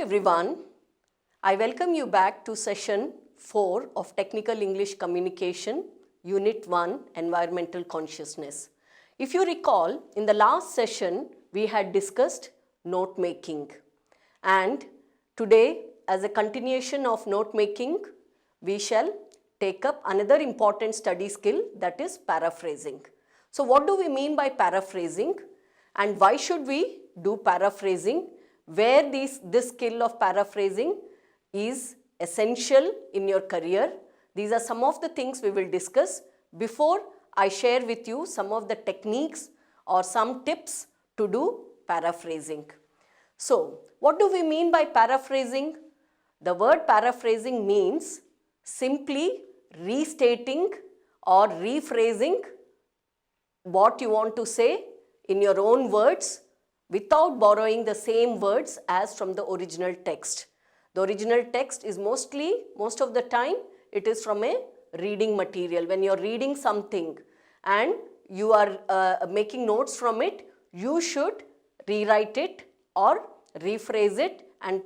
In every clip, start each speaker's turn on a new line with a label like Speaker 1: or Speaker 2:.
Speaker 1: everyone. I welcome you back to session 4 of Technical English Communication, Unit 1, Environmental Consciousness. If you recall, in the last session, we had discussed note making. And today, as a continuation of note making, we shall take up another important study skill, that is paraphrasing. So what do we mean by paraphrasing and why should we do paraphrasing? Where this skill of paraphrasing is essential in your career. These are some of the things we will discuss before I share with you some of the techniques or some tips to do paraphrasing. So, what do we mean by paraphrasing? The word paraphrasing means simply restating or rephrasing what you want to say in your own words without borrowing the same words as from the original text. The original text is most of the time, it is from a reading material. When you are reading something and you are making notes from it, you should rewrite it or rephrase it and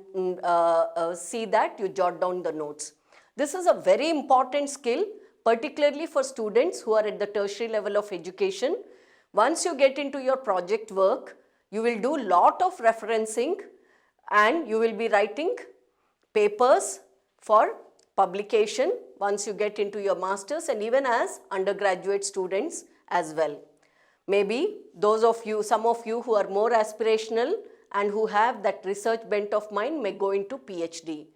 Speaker 1: see that you jot down the notes. This is a very important skill, particularly for students who are at the tertiary level of education. Once you get into your project work, you will do lot of referencing and you will be writing papers for publication once you get into your masters and even as undergraduate students as well. Maybe some of you who are more aspirational and who have that research bent of mind may go into PhD.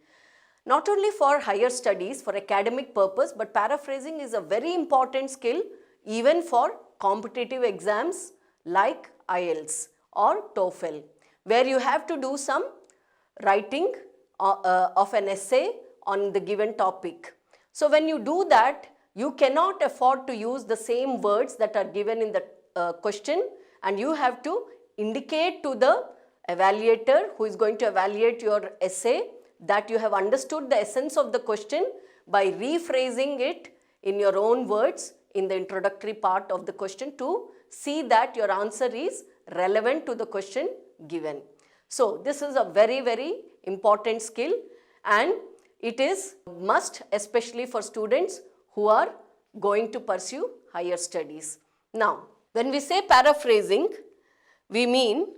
Speaker 1: Not only for higher studies, for academic purpose, but paraphrasing is a very important skill even for competitive exams like IELTS or TOEFL, where you have to do some writing of an essay on the given topic. So when you do that, you cannot afford to use the same words that are given in the question, and you have to indicate to the evaluator who is going to evaluate your essay that you have understood the essence of the question by rephrasing it in your own words in the introductory part of the question to see that your answer is relevant to the question given. So this is a very, very important skill and it is must especially for students who are going to pursue higher studies. Now, when we say paraphrasing, we mean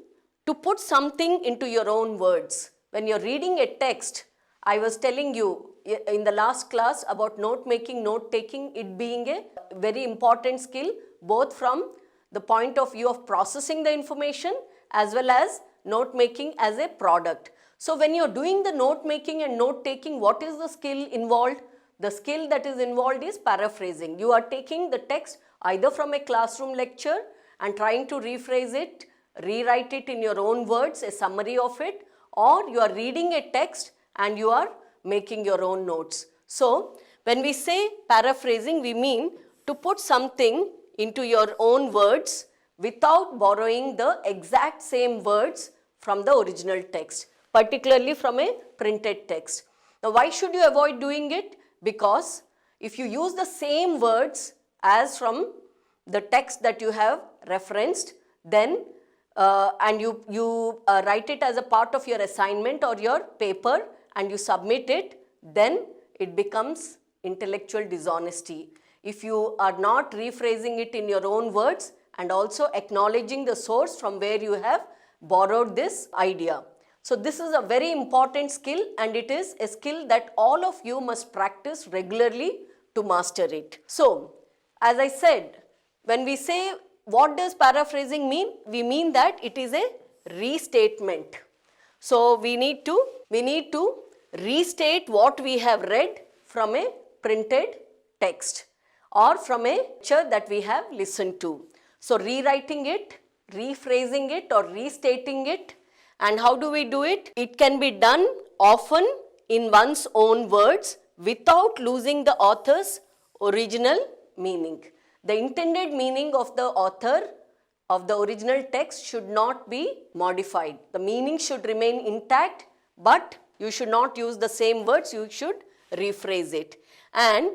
Speaker 1: to put something into your own words. When you're reading a text, I was telling you in the last class about note making, note taking, it being a very important skill both from the point of view of processing the information as well as note making as a product. So when you're doing the note making and note taking, what is the skill involved? The skill that is involved is paraphrasing. You are taking the text either from a classroom lecture and trying to rephrase it, rewrite it in your own words, a summary of it, or you are reading a text and you are making your own notes. So when we say paraphrasing, we mean to put something into your own words without borrowing the exact same words from the original text, particularly from a printed text. Now why should you avoid doing it? Because if you use the same words as from the text that you have referenced, then and you write it as a part of your assignment or your paper and you submit it, then it becomes intellectual dishonesty. If you are not rephrasing it in your own words and also acknowledging the source from where you have borrowed this idea. So this is a very important skill and it is a skill that all of you must practice regularly to master it. So as I said, when we say what does paraphrasing mean? We mean that it is a restatement. So we need to restate what we have read from a printed text or from a lecture that we have listened to. So rewriting it, rephrasing it or restating it. And how do we do it? It can be done often in one's own words without losing the author's original meaning. The intended meaning of the author of the original text should not be modified. The meaning should remain intact, but you should not use the same words, you should rephrase it. And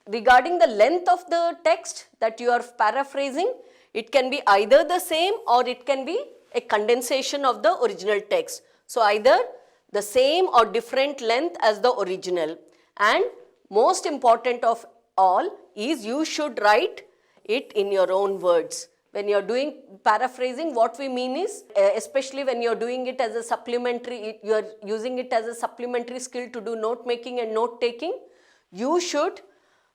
Speaker 1: regarding the length of the text that you are paraphrasing, it can be either the same or it can be a condensation of the original text. So either the same or different length as the original. And most important of all is you should write it in your own words. When you're doing paraphrasing, what we mean is, especially when you're doing it as a supplementary, you're using it as a supplementary skill to do note making and note taking, you should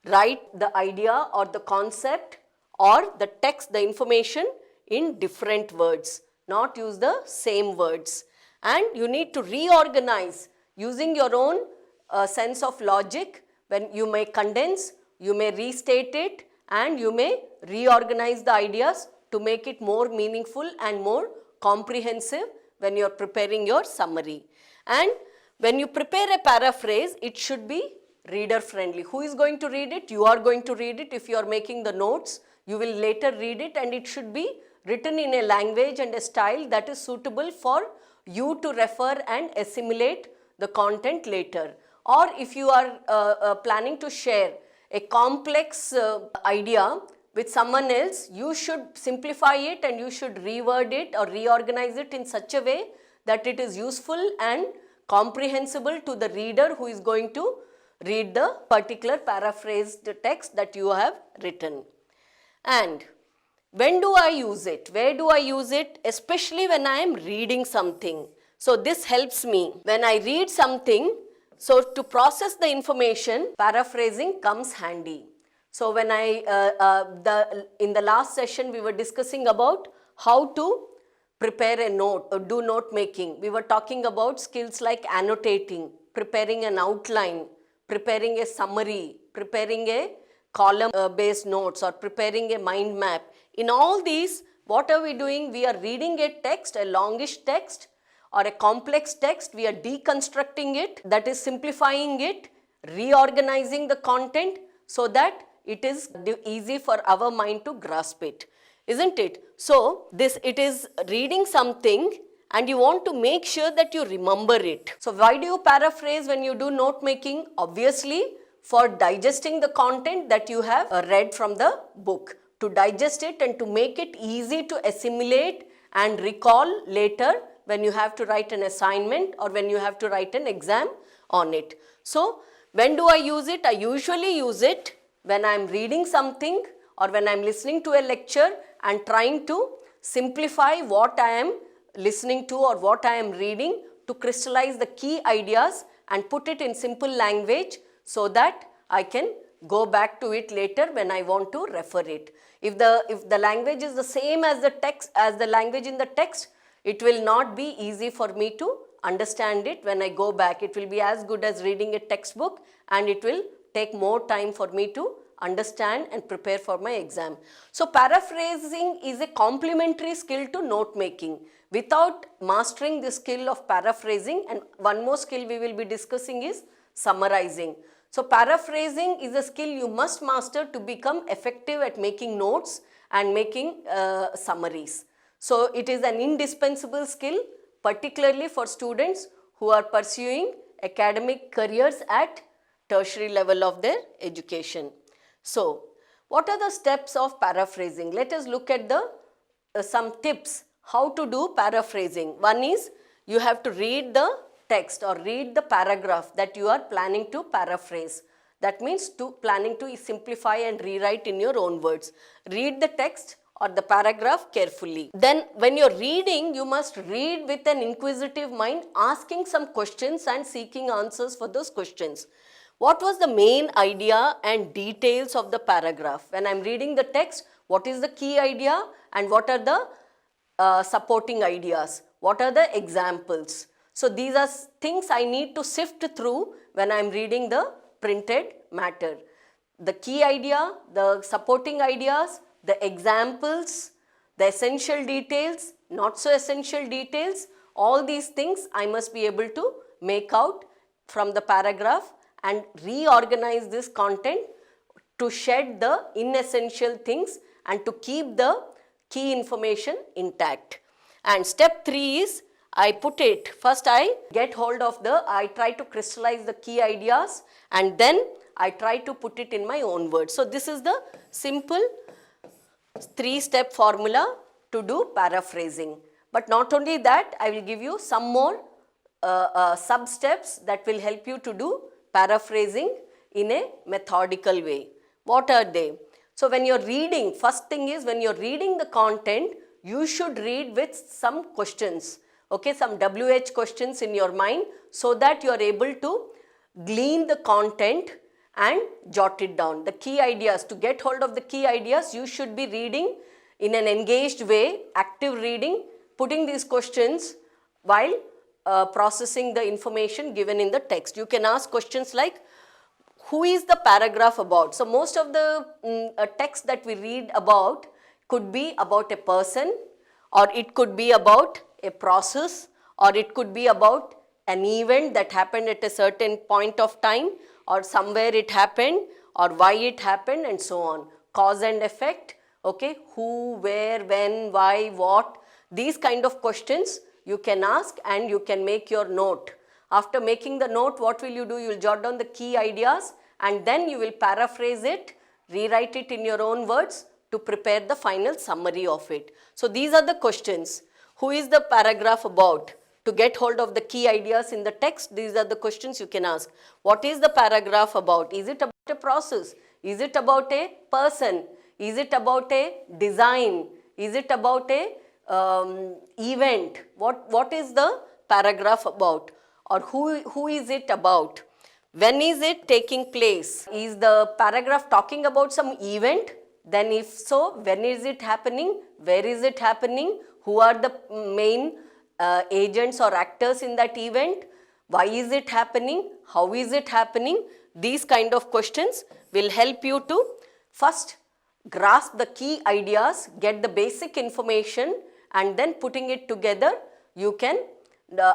Speaker 1: write the idea or the concept or the text, the information in different words, not use the same words. And you need to reorganize using your own sense of logic. When you may condense, you may restate it, and you may reorganize the ideas to make it more meaningful and more comprehensive when you are preparing your summary. And when you prepare a paraphrase, it should be reader friendly. Who is going to read it? You are going to read it. If you are making the notes, you will later read it, and it should be written in a language and a style that is suitable for you to refer and assimilate the content later. Or if you are planning to share a complex idea with someone else, you should simplify it and you should reword it or reorganize it in such a way that it is useful and comprehensible to the reader who is going to read the particular paraphrased text that you have written. And when do I use it? Where do I use it? Especially when I am reading something. So this helps me. When I read something, so to process the information, paraphrasing comes handy. So when in the last session we were discussing about how to prepare a note or do note making. We were talking about skills like annotating, preparing an outline, preparing a summary, preparing a column based notes, or preparing a mind map. In all these, what are we doing? We are reading a text, a longish text or a complex text. We are deconstructing it, that is simplifying it, reorganizing the content so that it is easy for our mind to grasp it, isn't it? So it is reading something and you want to make sure that you remember it. So why do you paraphrase when you do note making? Obviously for digesting the content that you have read from the book, to digest it and to make it easy to assimilate and recall later when you have to write an assignment or when you have to write an exam on it. So when do I use it? I usually use it when I am reading something or when I am listening to a lecture and trying to simplify what I am listening to or what I am reading, to crystallize the key ideas and put it in simple language so that I can go back to it later when I want to refer it. If the language is the same as the text, as the language in the text, it will not be easy for me to understand it when I go back. It will be as good as reading a textbook, and it will take more time for me to understand and prepare for my exam. So paraphrasing is a complementary skill to note making. Without mastering the skill of paraphrasing, and one more skill we will be discussing is summarizing. So paraphrasing is a skill you must master to become effective at making notes and making summaries. So it is an indispensable skill, particularly for students who are pursuing academic careers at tertiary level of their education. So what are the steps of paraphrasing? Let us look at the some tips how to do paraphrasing. One is you have to read the text or read the paragraph that you are planning to paraphrase. That means planning to simplify and rewrite in your own words. Read the text or the paragraph carefully. Then when you're reading, you must read with an inquisitive mind, asking some questions and seeking answers for those questions. What was the main idea and details of the paragraph? When I'm reading the text, what is the key idea and what are the supporting ideas? What are the examples? So these are things I need to sift through when I'm reading the printed matter. The key idea, the supporting ideas, the examples, the essential details, not so essential details, all these things I must be able to make out from the paragraph and reorganize this content to shed the inessential things and to keep the key information intact. And step 3 is I put it, first I get hold of I try to crystallize the key ideas and then I try to put it in my own words. So this is the simple 3-step formula to do paraphrasing. But not only that, I will give you some more sub-steps that will help you to do paraphrasing in a methodical way. What are they? So when you're reading, first thing is when you're reading the content, you should read with some questions, okay, some WH questions in your mind so that you are able to glean the content and jot it down. The key ideas, to get hold of the key ideas, you should be reading in an engaged way, active reading, putting these questions while processing the information given in the text. You can ask questions like, who is the paragraph about? So most of the text that we read about could be about a person, or it could be about a process, or it could be about an event that happened at a certain point of time, or somewhere it happened, or why it happened, and so on. Cause and effect, okay, who, where, when, why, what, these kind of questions you can ask and you can make your note. After making the note, what will you do? You will jot down the key ideas and then you will paraphrase it, rewrite it in your own words to prepare the final summary of it. So these are the questions. Who is the paragraph about? To get hold of the key ideas in the text, these are the questions you can ask. What is the paragraph about? Is it about a process? Is it about a person? Is it about a design? Is it about a event? What is the paragraph about? Or who is it about? When is it taking place? Is the paragraph talking about some event? Then if so, when is it happening? Where is it happening? Who are the main agents or actors in that event? Why is it happening? How is it happening? These kind of questions will help you to first grasp the key ideas, get the basic information, and then putting it together, you can,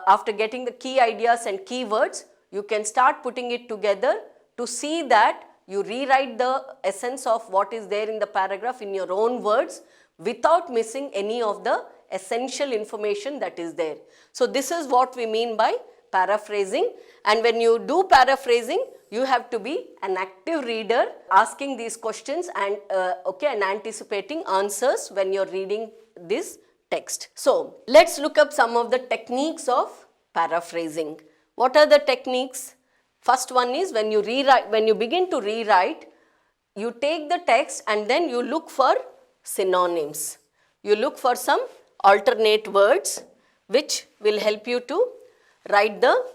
Speaker 1: after getting the key ideas and keywords, you can start putting it together to see that you rewrite the essence of what is there in the paragraph in your own words without missing any of the essential information that is there. So this is what we mean by paraphrasing, and when you do paraphrasing, you have to be an active reader asking these questions and and anticipating answers when you're reading this text. So let's look up some of the techniques of paraphrasing. What are the techniques? First one is when you begin to rewrite, you take the text and then you look for synonyms. You look for some alternate words which will help you to write the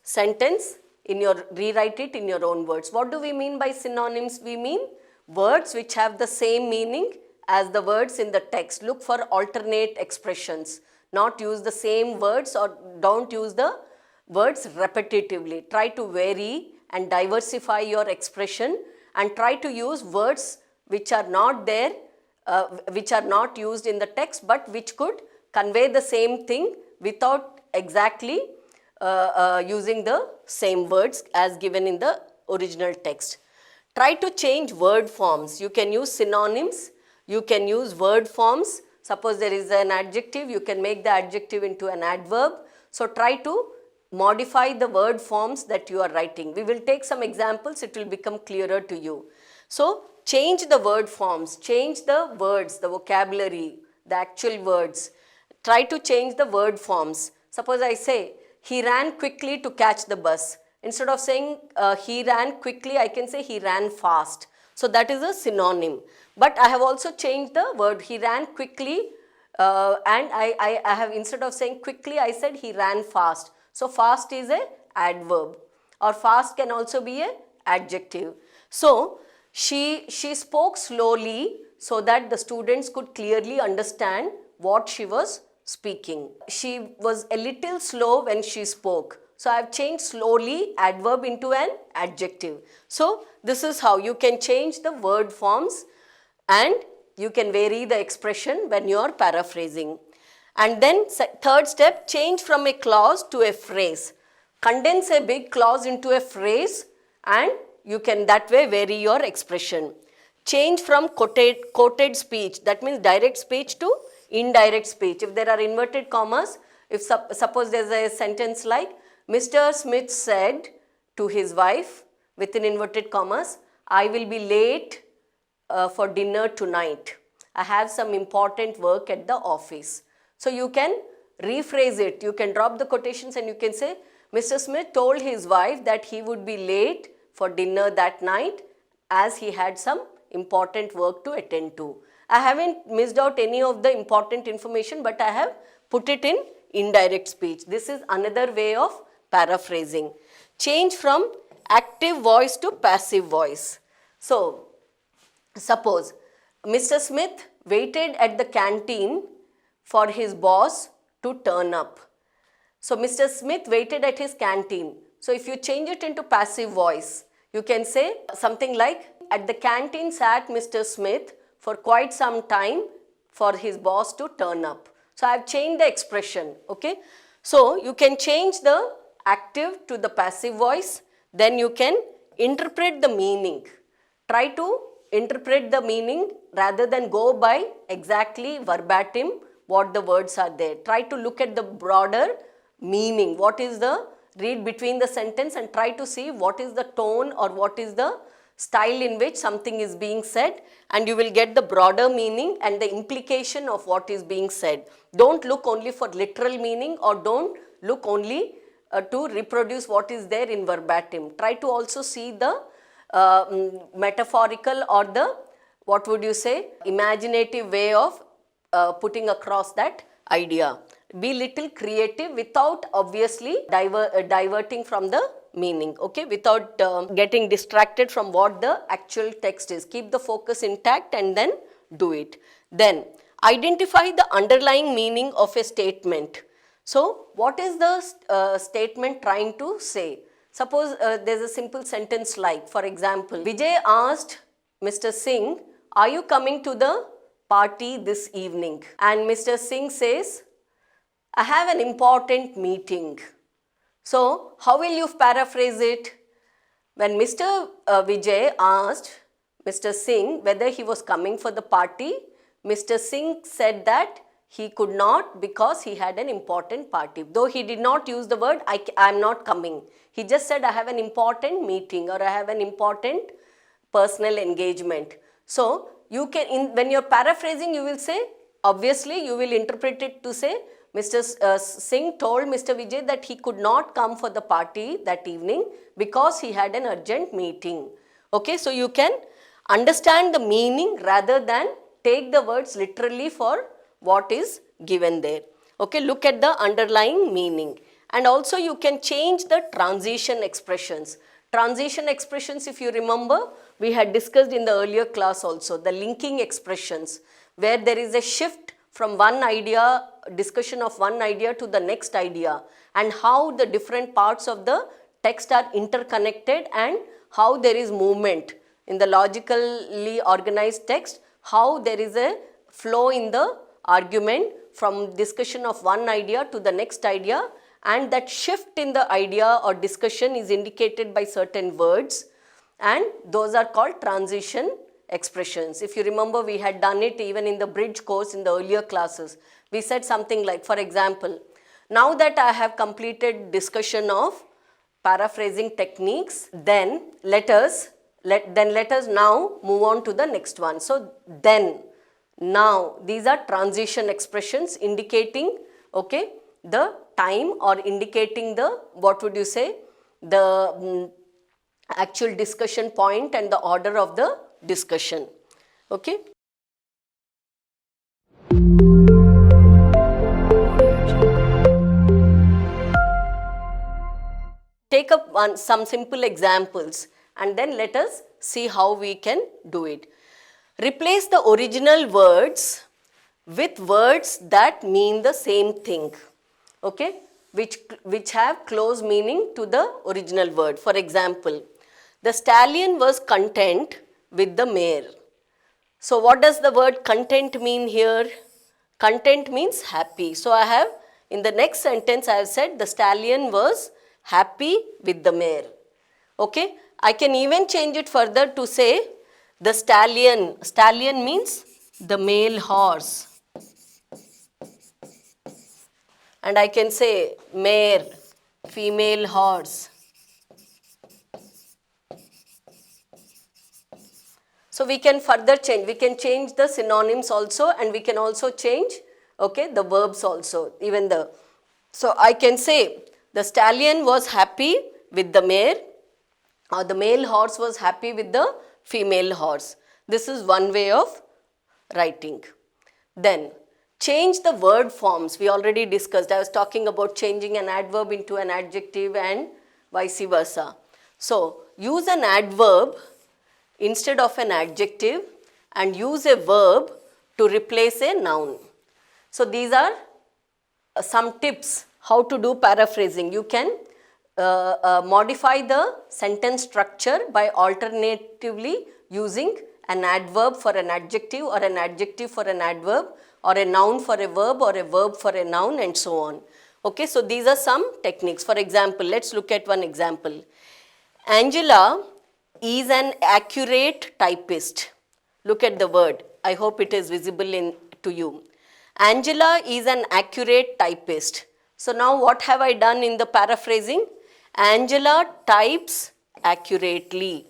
Speaker 1: sentence rewrite it in your own words. What do we mean by synonyms? We mean words which have the same meaning as the words in the text. Look for alternate expressions. Not use the same words or don't use the words repetitively. Try to vary and diversify your expression and try to use words which are not there, which are not used in the text but which could convey the same thing without exactly using the same words as given in the original text. Try to change word forms. You can use synonyms, you can use word forms. Suppose there is an adjective, you can make the adjective into an adverb. So try to modify the word forms that you are writing. We will take some examples, it will become clearer to you. So change the word forms, change the words, the vocabulary, the actual words. Try to change the word forms. Suppose I say, he ran quickly to catch the bus. Instead of saying he ran quickly, I can say he ran fast. So that is a synonym. But I have also changed the word. He ran quickly and I have, instead of saying quickly, I said he ran fast. So fast is a adverb, or fast can also be a adjective. So she spoke slowly so that the students could clearly understand what she was speaking. She was a little slow when she spoke. So I have changed slowly adverb into an adjective. So this is how you can change the word forms and you can vary the expression when you are paraphrasing. And then third step, change from a clause to a phrase. Condense a big clause into a phrase and you can that way vary your expression. Change from quoted speech, that means direct speech, to indirect speech. If there are inverted commas, if suppose there is a sentence like, Mr. Smith said to his wife, within inverted commas, I will be late for dinner tonight. I have some important work at the office. So you can rephrase it. You can drop the quotations and you can say, Mr. Smith told his wife that he would be late for dinner that night as he had some important work to attend to. I haven't missed out any of the important information, but I have put it in indirect speech. This is another way of paraphrasing. Change from active voice to passive voice. So, suppose Mr. Smith waited at the canteen for his boss to turn up. So, Mr. Smith waited at his canteen. So, if you change it into passive voice, you can say something like, at the canteen sat Mr. Smith for quite some time for his boss to turn up. So, I have changed the expression, okay. So, you can change the active to the passive voice, then you can interpret the meaning. Try to interpret the meaning rather than go by exactly verbatim what the words are there. Try to look at the broader meaning. What is the, read between the sentence and try to see what is the tone or what is the style in which something is being said, and you will get the broader meaning and the implication of what is being said. Don't look only for literal meaning, or don't look only to reproduce what is there in verbatim. Try to also see the metaphorical or the, what would you say, imaginative way of putting across that idea. Be little creative without obviously diverting from the meaning, okay, without getting distracted from what the actual text is. Keep the focus intact and then do it. Then identify the underlying meaning of a statement. So, what is the statement trying to say? Suppose there's a simple sentence like, for example, Vijay asked Mr. Singh, are you coming to the party this evening? And Mr. Singh says, I have an important meeting. So, how will you paraphrase it? When Mr. Vijay asked Mr. Singh whether he was coming for the party, Mr. Singh said that he could not because he had an important party. Though he did not use the word, I am not coming. He just said, I have an important meeting or I have an important personal engagement. So, you can, when you're paraphrasing, you will say, obviously, you will interpret it to say, Mr. Singh told Mr. Vijay that he could not come for the party that evening because he had an urgent meeting. Okay, so you can understand the meaning rather than take the words literally for what is given there. Okay, look at the underlying meaning. And also you can change the transition expressions. Transition expressions, if you remember, we had discussed in the earlier class also, the linking expressions, where there is a shift from one idea, discussion of one idea to the next idea, and how the different parts of the text are interconnected and how there is movement in the logically organized text, how there is a flow in the argument from discussion of one idea to the next idea, and that shift in the idea or discussion is indicated by certain words, and those are called transition expressions. If you remember, we had done it even in the bridge course in the earlier classes. We said something like, for example, now that I have completed discussion of paraphrasing techniques, then let us now move on to the next one. So, then, now, these are transition expressions indicating, okay, the time or indicating the, what would you say, the actual discussion point and the order of the discussion. Okay. Take up some simple examples and then let us see how we can do it. Replace the original words with words that mean the same thing, okay, which have close meaning to the original word. For example, the stallion was content with the mare. So, what does the word content mean here? Content means happy. So, I have, in the next sentence, I have said the stallion was happy with the mare. Okay, I can even change it further to say the stallion. Stallion means the male horse. And I can say mare, female horse. So we can further change. We can change the synonyms also, and we can also change, Okay, the verbs also, even the, so I can say the stallion was happy with the mare, or the male horse was happy with the female horse. This is one way of writing. Then change the word forms. We already discussed. I was talking about changing an adverb into an adjective and vice versa. So use an adverb instead of an adjective and use a verb to replace a noun. So these are some tips how to do paraphrasing. You can modify the sentence structure by alternatively using an adverb for an adjective, or an adjective for an adverb, or a noun for a verb, or a verb for a noun, and so on. Okay, so these are some techniques. For example, let's look at one example. Angela is an accurate typist. Look at the word. I hope it is visible to you. Angela is an accurate typist. So now what have I done in the paraphrasing? Angela types accurately.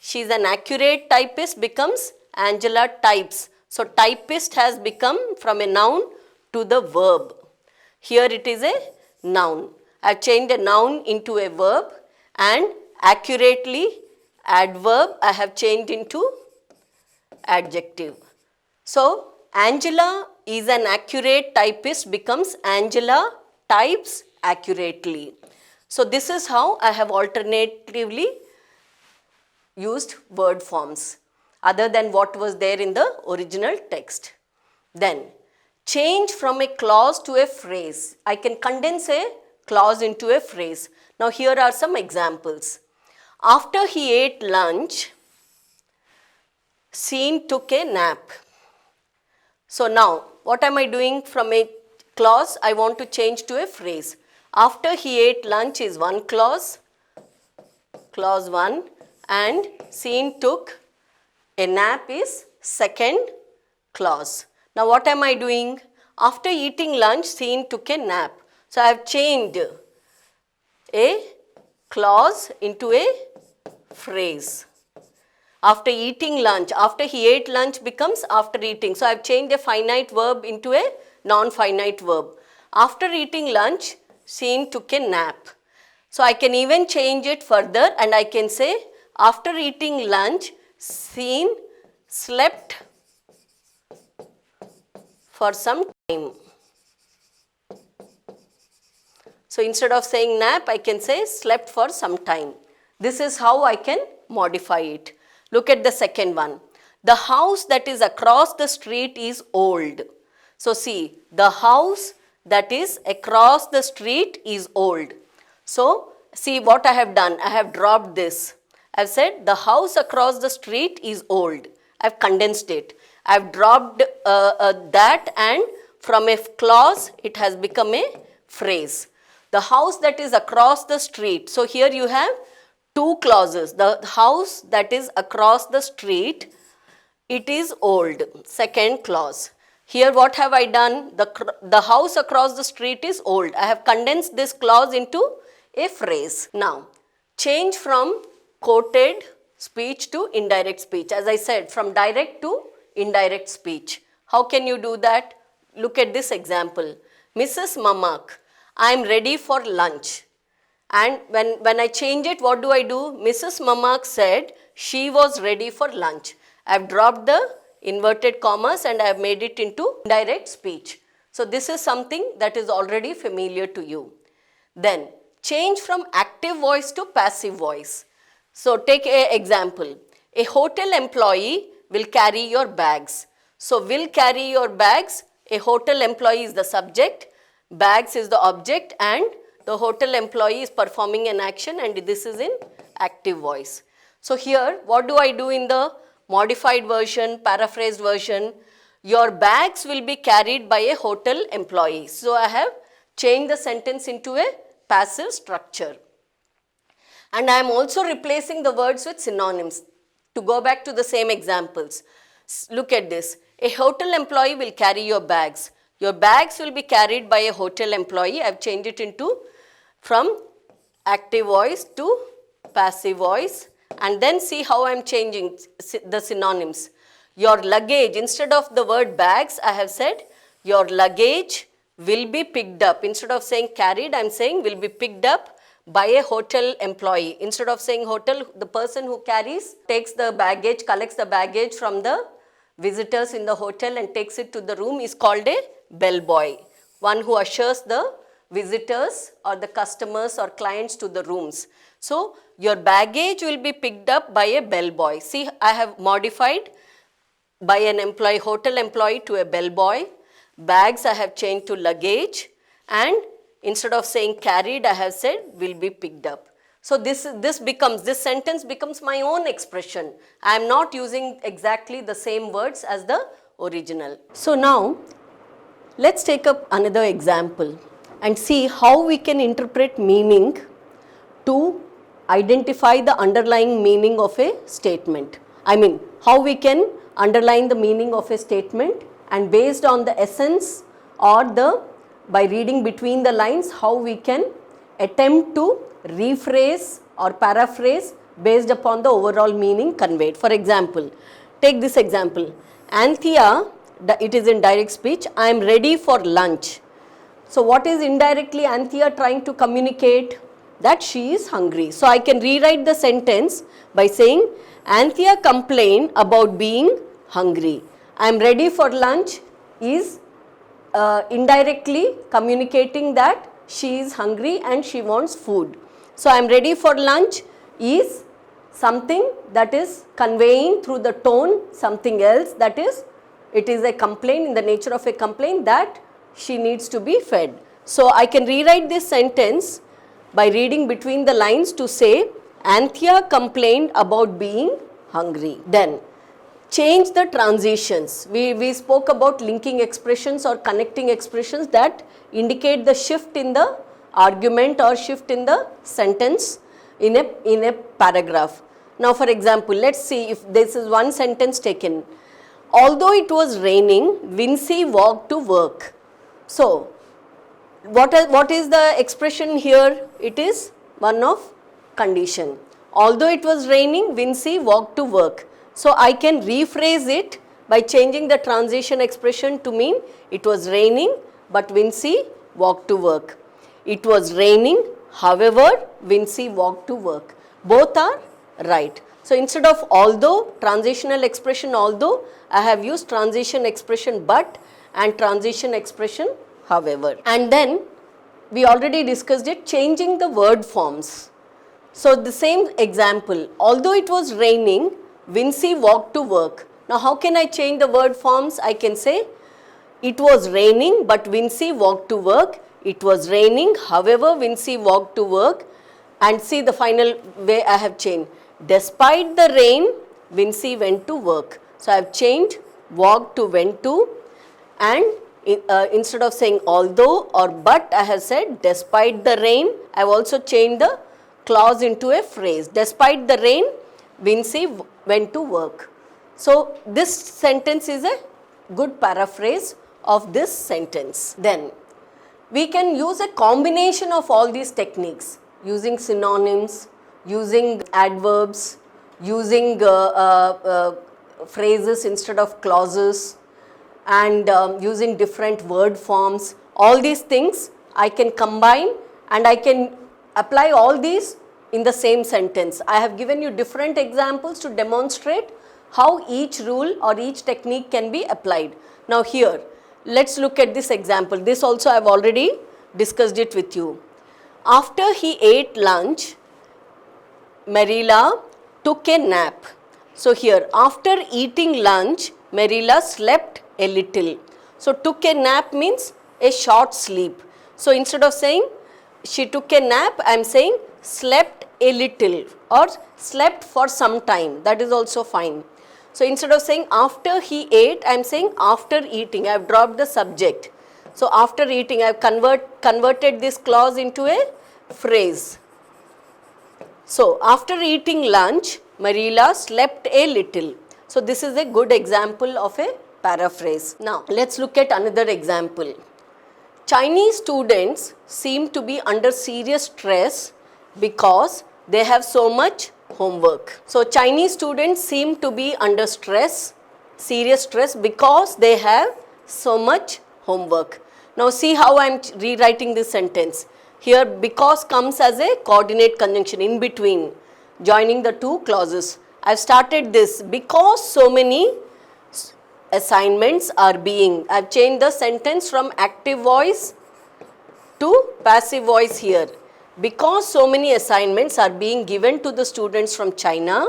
Speaker 1: She is an accurate typist becomes Angela types. So typist has become from a noun to the verb. Here it is a noun. I have changed a noun into a verb, and accurately adverb I have changed into adjective. So Angela is an accurate typist becomes Angela types accurately. So this is how I have alternatively used word forms other than what was there in the original text. Then change from a clause to a phrase. I can condense a clause into a phrase. Now here are some examples. After he ate lunch, Sean took a nap. So now what am I doing? From a clause I want to change to a phrase. After he ate lunch is one clause, clause 1, and Sean took a nap is second clause. Now what am I doing? After eating lunch, Sean took a nap. So I have changed a clause into a phrase. After eating lunch, after he ate lunch becomes after eating. So I have changed a finite verb into a non-finite verb. After eating lunch, Sean took a nap. So I can even change it further and I can say after eating lunch, Sean slept for some time. So instead of saying nap, I can say slept for some time. This is how I can modify it. Look at the second one. The house that is across the street is old. So see, the house that is across the street is old. So see what I have done. I have dropped this. I have said the house across the street is old. I have condensed it. I have dropped that, and from a clause it has become a phrase. The house that is across the street. So here you have two clauses. The house that is across the street, it is old. Second clause. Here what have I done? The house across the street is old. I have condensed this clause into a phrase. Now, change from quoted speech to indirect speech. As I said, from direct to indirect speech. How can you do that? Look at this example. Mrs. Mamak, I am ready for lunch. And when I change it, what do? Mrs. Mamak said she was ready for lunch. I have dropped the inverted commas and I have made it into indirect speech. So this is something that is already familiar to you. Then change from active voice to passive voice. So take an example. A hotel employee will carry your bags. So will carry your bags. A hotel employee is the subject, bags is the object, and the hotel employee is performing an action, and this is in active voice. So here what do I do in the modified version, paraphrased version? Your bags will be carried by a hotel employee. So I have changed the sentence into a passive structure. And I am also replacing the words with synonyms. To go back to the same examples, look at this. A hotel employee will carry your bags. Your bags will be carried by a hotel employee. I have changed it into from active voice to passive voice. And then see how I am changing the synonyms. Your luggage, instead of the word bags, I have said your luggage will be picked up. Instead of saying carried, I am saying will be picked up by a hotel employee. Instead of saying hotel, the person who carries, takes the baggage, collects the baggage from the visitors in the hotel and takes it to the room is called a bellboy. One who ushers the visitors or the customers or clients to the rooms. So, your baggage will be picked up by a bellboy. See, I have modified by an employee, hotel employee to a bellboy. Bags I have changed to luggage, and instead of saying carried, I have said will be picked up. So this sentence becomes my own expression. I am not using exactly the same words as the original. So now let's take up another example and see how we can interpret meaning to identify the underlying meaning of a statement. I mean, how we can underline the meaning of a statement, and based on the essence or by reading between the lines, how we can attempt to rephrase or paraphrase based upon the overall meaning conveyed. For example, take this example. Anthea, it is in direct speech, I am ready for lunch. So what is indirectly Anthea trying to communicate? That she is hungry. So I can rewrite the sentence by saying, Anthea complained about being hungry. I am ready for lunch is indirectly communicating that she is hungry and she wants food. So I am ready for lunch is something that is conveying through the tone something else, that is, it is a complaint, in the nature of a complaint, that she needs to be fed. So I can rewrite this sentence by reading between the lines to say, Anthea complained about being hungry. Then change the transitions. We spoke about linking expressions or connecting expressions that indicate the shift in the argument or shift in the sentence in a paragraph. Now for example, let's see if this is one sentence taken. Although it was raining, Vincy walked to work. So what is the expression here? It is one of condition. Although it was raining, Vincy walked to work. So I can rephrase it by changing the transition expression to mean it was raining but Vincy walked to work. It was raining, however, Vincy walked to work. Both are right. So instead of although, transitional expression although, I have used transition expression but and transition expression however. And then we already discussed it, changing the word forms. So the same example, although it was raining, Vincy walked to work. Now how can I change the word forms? I can say, it was raining but Vincy walked to work. It was raining, however, Vincy walked to work. And see the final way I have changed. Despite the rain, Vincy went to work. So I have changed walked to went to, and instead of saying although or but, I have said despite the rain. I have also changed the clause into a phrase. Despite the rain, Vincy went to work. So this sentence is a good paraphrase of this sentence. Then we can use a combination of all these techniques, using synonyms, using adverbs, using phrases instead of clauses, and using different word forms. All these things I can combine and I can apply all these in the same sentence. I have given you different examples to demonstrate how each rule or each technique can be applied. Now here, let's look at this example. This also I have already discussed it with you. After he ate lunch, Marilla took a nap. So here, after eating lunch, Marilla slept a little. So took a nap means a short sleep. So instead of saying she took a nap, I am saying slept a little or slept for some time. That is also fine. So instead of saying after he ate, I am saying after eating. I have dropped the subject. So after eating, I have converted this clause into a phrase. So after eating lunch, Marilla slept a little. So this is a good example of a paraphrase. Now let's look at another example. Chinese students seem to be under serious stress because they have so much homework. So Chinese students seem to be under stress, serious stress, because they have so much homework. Now see how I am rewriting this sentence. Here because comes as a coordinate conjunction in between, joining the two clauses. I have started this because so many assignments are being. I have changed the sentence from active voice to passive voice here. Because so many assignments are being given to the students from China,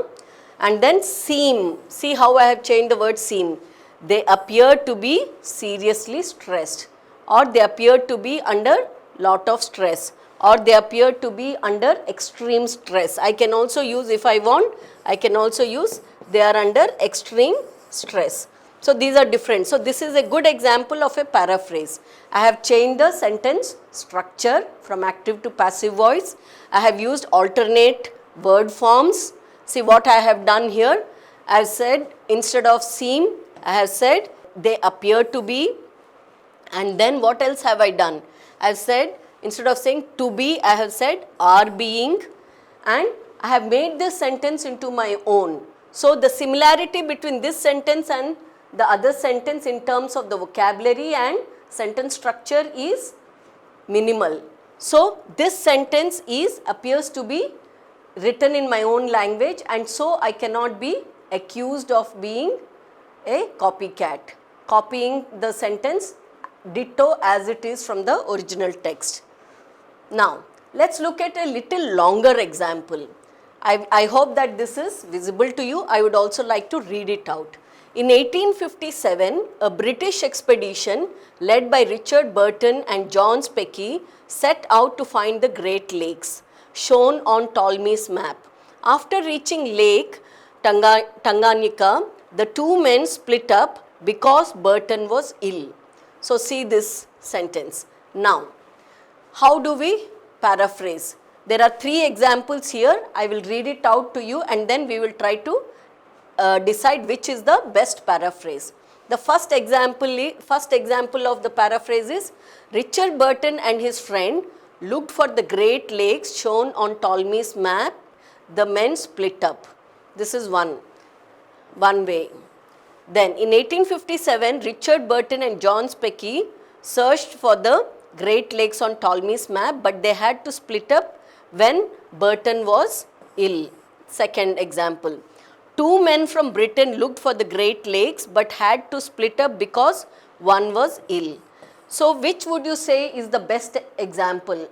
Speaker 1: and then seem, see how I have changed the word seem. They appear to be seriously stressed, or they appear to be under lot of stress, or they appear to be under extreme stress. I can also use, if I want, I can also use they are under extreme stress. So these are different. So this is a good example of a paraphrase. I have changed the sentence structure from active to passive voice. I have used alternate word forms. See what I have done here. I have said instead of seem, I have said they appear to be. And then what else have I done? I have said instead of saying to be, I have said are being, and I have made this sentence into my own. So the similarity between this sentence and the other sentence in terms of the vocabulary and sentence structure is minimal. So this sentence appears to be written in my own language, and so I cannot be accused of being a copycat, copying the sentence ditto as it is from the original text. Now let's look at a little longer example. I hope that this is visible to you. I would also like to read it out. In 1857, a British expedition led by Richard Burton and John Speke set out to find the Great Lakes, shown on Ptolemy's map. After reaching Lake Tanganyika, the two men split up because Burton was ill. So see this sentence. Now, how do we paraphrase? There are three examples here. I will read it out to you, and then we will try to decide which is the best paraphrase. The first example of the paraphrase is Richard Burton and his friend looked for the Great Lakes shown on Ptolemy's map. The men split up. This is one way. Then in 1857, Richard Burton and John Speke searched for the Great Lakes on Ptolemy's map, but they had to split up when Burton was ill. Second example. Two men from Britain looked for the Great Lakes but had to split up because one was ill. So which would you say is the best example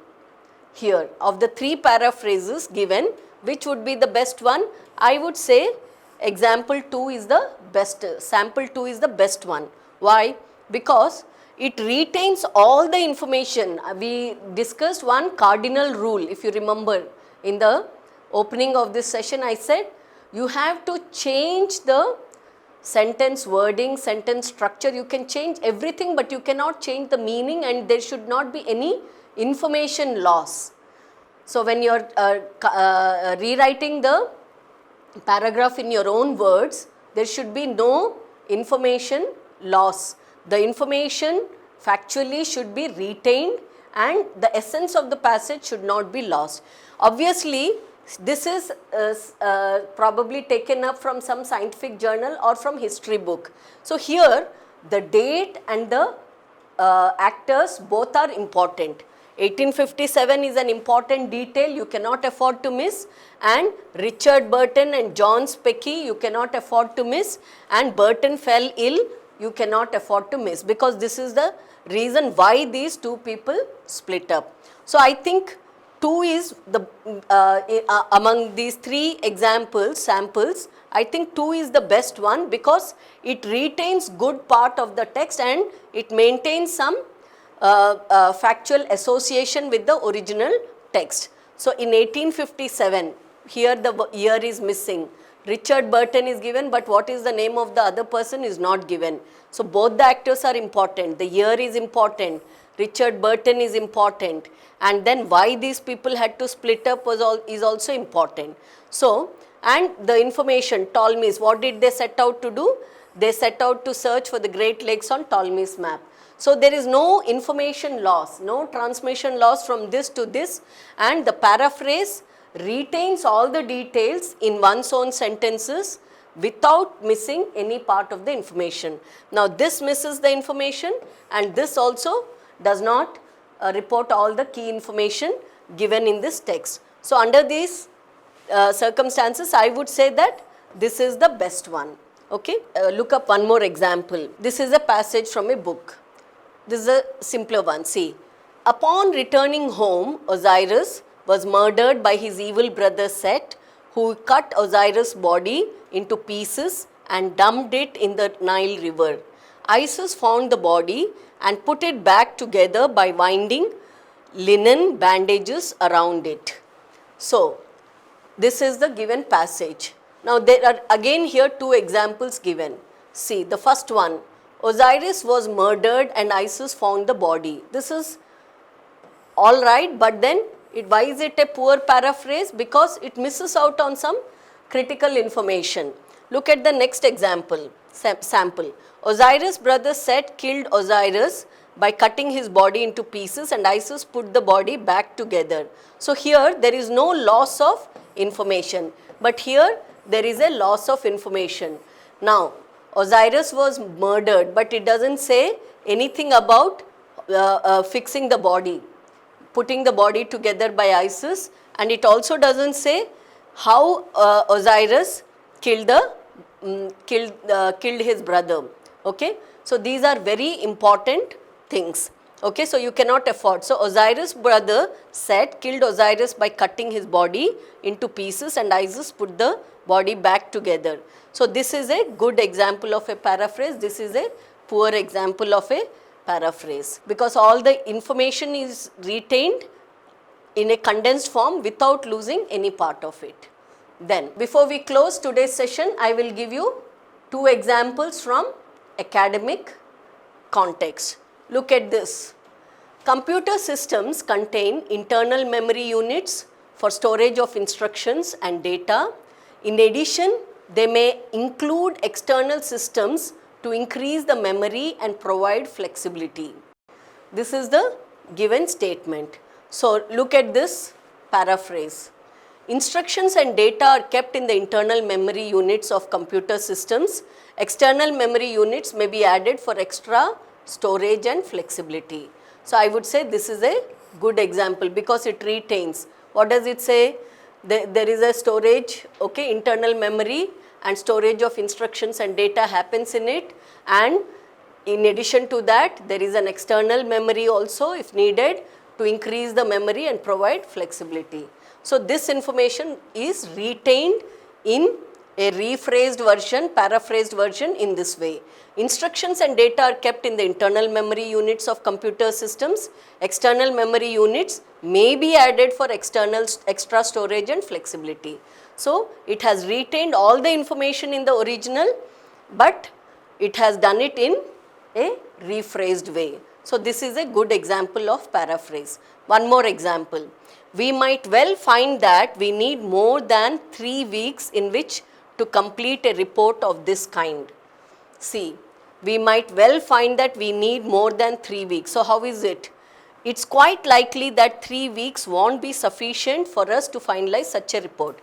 Speaker 1: here? Of the three paraphrases given, which would be the best one? I would say example 2 is the best, sample 2 is the best one. Why? Because it retains all the information. We discussed one cardinal rule, if you remember. In the opening of this session, I said you have to change the sentence wording, sentence structure. You can change everything, but you cannot change the meaning, and there should not be any information loss. So when you are rewriting the paragraph in your own words, there should be no information loss. The information factually should be retained, and the essence of the passage should not be lost. Obviously, this is probably taken up from some scientific journal or from history book. So here the date and the actors both are important. 1857 is an important detail you cannot afford to miss, and Richard Burton and John Speke you cannot afford to miss, and Burton fell ill you cannot afford to miss, because this is the reason why these two people split up. So I think 2 is the among these three samples, I think 2 is the best one, because it retains good part of the text and it maintains some factual association with the original text. So in 1857, here the year is missing. Richard Burton is given, but what is the name of the other person is not given. So both the actors are important. The year is important. Richard Burton is important. And then why these people had to split up is also important. So, and the information, Ptolemy's, what did they set out to do? They set out to search for the Great Lakes on Ptolemy's map. So there is no information loss, no transmission loss from this to this, and the paraphrase retains all the details in one's own sentences without missing any part of the information. Now this misses the information and this also does not report all the key information given in this text. So under these circumstances, I would say that this is the best one. Okay, look up one more example. This is a passage from a book. This is a simpler one. See, upon returning home, Osiris was murdered by his evil brother Set, who cut Osiris' body into pieces and dumped it in the Nile River. Isis found the body and put it back together by winding linen bandages around it. So, this is the given passage. Now, there are again here two examples given. See, the first one, Osiris was murdered and Isis found the body. This is all right, but then why is it a poor paraphrase? Because it misses out on some critical information. Look at the next example, sample. Osiris' brother Set killed Osiris by cutting his body into pieces and Isis put the body back together. So here there is no loss of information, but here there is a loss of information. Now Osiris was murdered, but it doesn't say anything about fixing the body, putting the body together by Isis, and it also doesn't say how Osiris killed his brother. Okay, so these are very important things. Okay, so you cannot afford. So Osiris' brother Set killed Osiris by cutting his body into pieces and Isis put the body back together. So this is a good example of a paraphrase. This is a poor example of a paraphrase, because all the information is retained in a condensed form without losing any part of it. Then, before we close today's session, I will give you two examples from academic context. Look at this. Computer systems contain internal memory units for storage of instructions and data. In addition, they may include external systems to increase the memory and provide flexibility. This is the given statement. So look at this paraphrase. Instructions and data are kept in the internal memory units of computer systems. External memory units may be added for extra storage and flexibility. So I would say this is a good example because it retains. What does it say? There is a storage, okay, internal memory, and storage of instructions and data happens in it, and in addition to that there is an external memory also if needed to increase the memory and provide flexibility. So this information is retained in a rephrased version, paraphrased version in this way. Instructions and data are kept in the internal memory units of computer systems. External memory units may be added for extra storage and flexibility. So it has retained all the information in the original, but it has done it in a rephrased way. So this is a good example of paraphrase. One more example. We might well find that we need more than 3 weeks in which to complete a report of this kind. See, we might well find that we need more than 3 weeks. So how is it? It's quite likely that 3 weeks won't be sufficient for us to finalize such a report.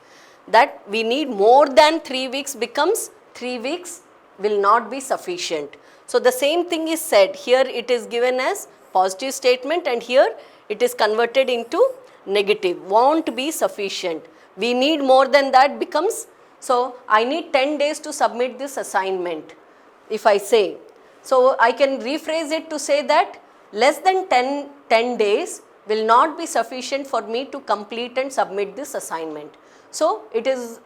Speaker 1: That we need more than 3 weeks becomes 3 weeks will not be sufficient. So the same thing is said. Here it is given as positive statement and here it is converted into negative. Won't be sufficient. We need more than that becomes, so I need 10 days to submit this assignment. If I say, so I can rephrase it to say that less than 10 days will not be sufficient for me to complete and submit this assignment. So it is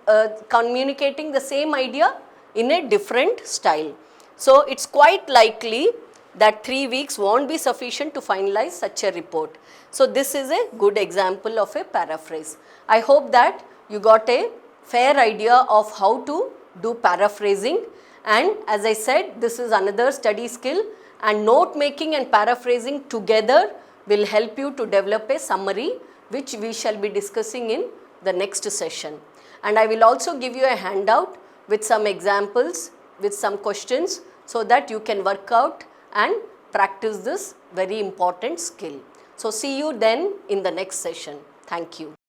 Speaker 1: communicating the same idea in a different style. So it's quite likely that 3 weeks won't be sufficient to finalize such a report. So this is a good example of a paraphrase. I hope that you got a fair idea of how to do paraphrasing, and as I said, this is another study skill, and note making and paraphrasing together will help you to develop a summary which we shall be discussing in the next session. And I will also give you a handout with some examples, with some questions, so that you can work out and practice this very important skill. So see you then in the next session. Thank you.